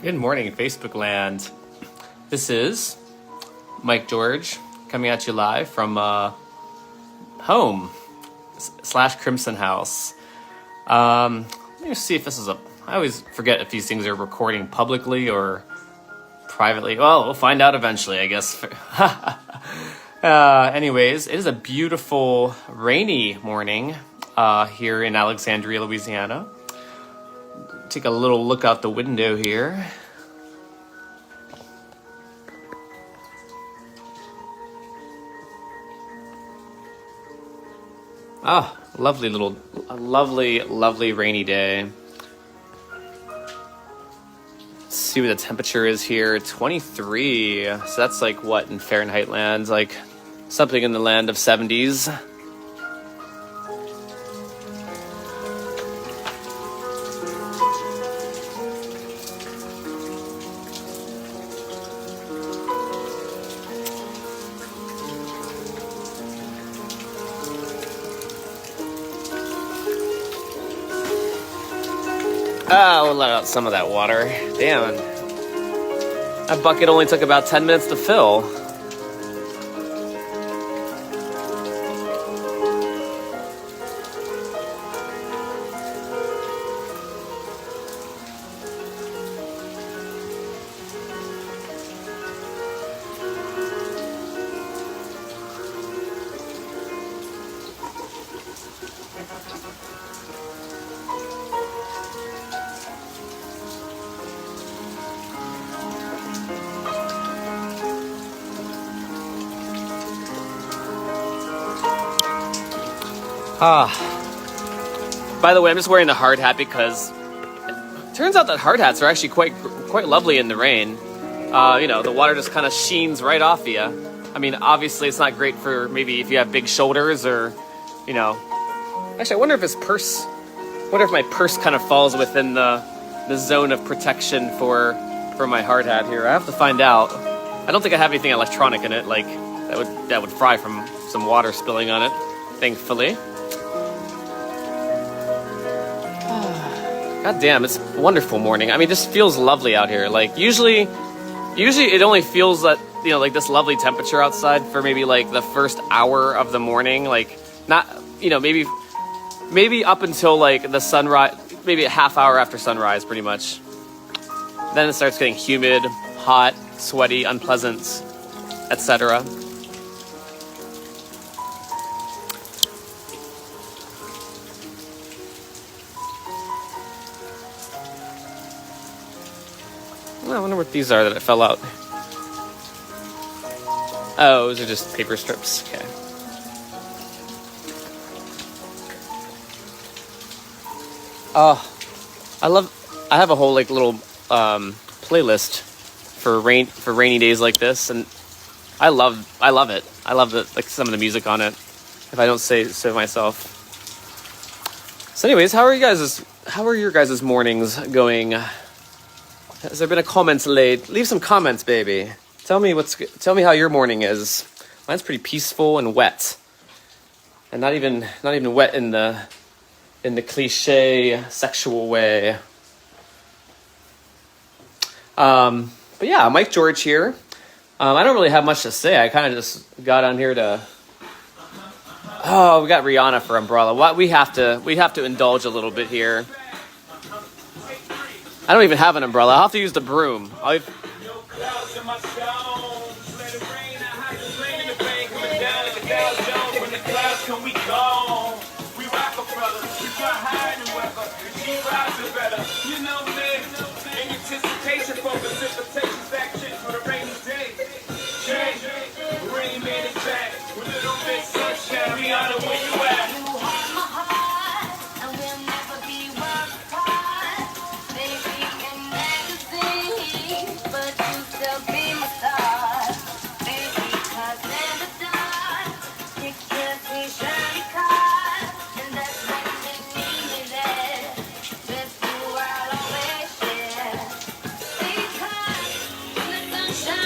Good morning, Facebook land. This is Mike George coming at you live from home / Crimson House. Let me see if this is I always forget if these things are recording publicly or privately. Well, we'll find out eventually, I guess. Anyways, it is a beautiful rainy morning here in Alexandria, Louisiana. Take a little look out the window here. Ah, lovely rainy day. Let's see what the temperature is here. 23. So that's like what in Fahrenheit land? Like something in the land of 70s. We'll let out some of that water. Damn. That bucket only took about 10 minutes to fill. By the way, I'm just wearing the hard hat because it turns out that hard hats are actually quite lovely in the rain. The water just kind of sheens right off you. I mean, obviously it's not great for maybe if you have big shoulders or, Actually, I wonder if my purse kind of falls within the zone of protection for my hard hat here. I have to find out. I don't think I have anything electronic in it, like that would fry from some water spilling on it, thankfully. God damn, it's a wonderful morning. I mean, this feels lovely out here. Like, usually it only feels that, like this lovely temperature outside for maybe like the first hour of the morning. Like, not, maybe up until like the sunrise, maybe a half hour after sunrise, pretty much. Then it starts getting humid, hot, sweaty, unpleasant, etc. I wonder what these are that it fell out. Oh, those are just paper strips. Okay. I have a whole like little playlist for rainy days like this, and I love it. I love some of the music on it, if I don't say so myself. So anyways, how are your guys' mornings going? Has there been a comment laid? Leave some comments, baby. Tell me how your morning is. Mine's pretty peaceful and wet, and not even wet in the cliche sexual way. But yeah, Mike George here. I don't really have much to say. I kind of just got on here to. Oh, we got Rihanna for umbrella. We have to indulge a little bit here. I don't even have an umbrella. I'll have to use the broom.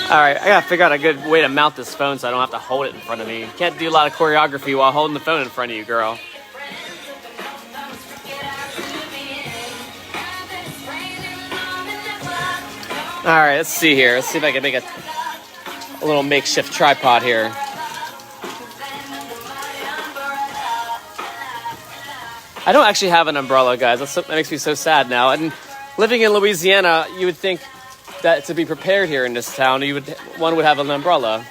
Alright, I gotta figure out a good way to mount this phone so I don't have to hold it in front of me. You can't do a lot of choreography while holding the phone in front of you, girl. All right, let's see here. Let's see if I can make a little makeshift tripod here. I don't actually have an umbrella, guys. That makes me so sad now. And living in Louisiana, you would think that to be prepared here in this town, one would have an umbrella.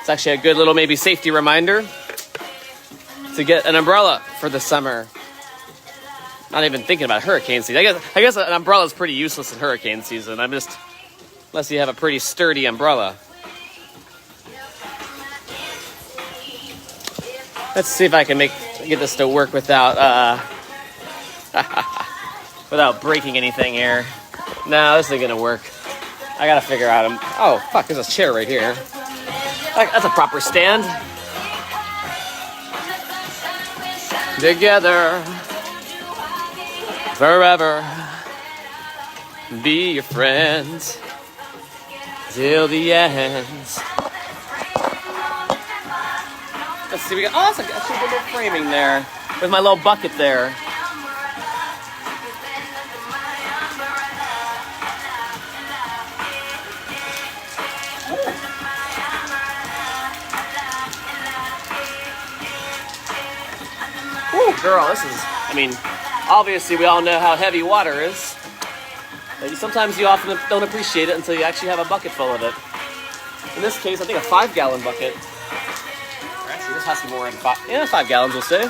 It's actually a good little maybe safety reminder to get an umbrella for the summer. Not even thinking about hurricane season. I guess an umbrella is pretty useless in hurricane season. Unless you have a pretty sturdy umbrella. Let's see if I can get this to work without without breaking anything here. No, this isn't gonna work. I gotta figure out oh fuck, there's a chair right here. That's a proper stand. Together forever, be your friends till the end. Let's see, that's actually a little framing there with my little bucket there. Ooh, girl, obviously we all know how heavy water is. But sometimes you often don't appreciate it until you actually have a bucket full of it. In this case, I think a 5-gallon bucket. Actually, this has to be more than 5 gallons, we'll say.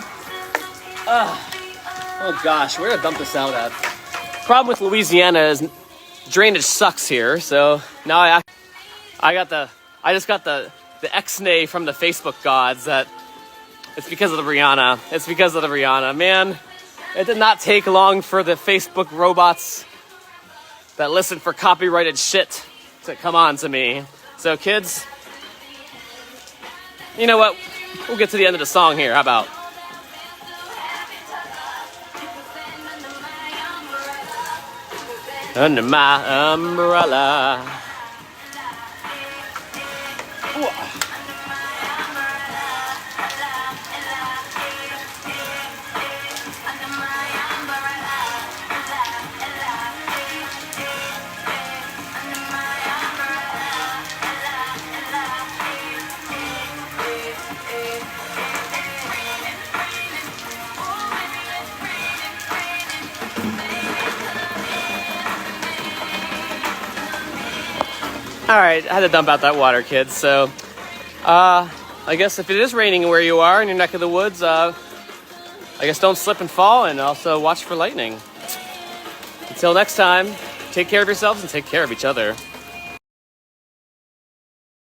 Oh gosh, where to dump this out at? Problem with Louisiana is drainage sucks here, so now I just got the X-nay from the Facebook gods that it's because of the Rihanna. It's because of the Rihanna. Man, it did not take long for the Facebook robots that listen for copyrighted shit to come on to me. So kids, you know what? We'll get to the end of the song here. How about? Under my umbrella. Ooh. All right, I had to dump out that water, kids. So, I guess if it is raining where you are in your neck of the woods, I guess don't slip and fall, and also watch for lightning. Until next time, take care of yourselves and take care of each other.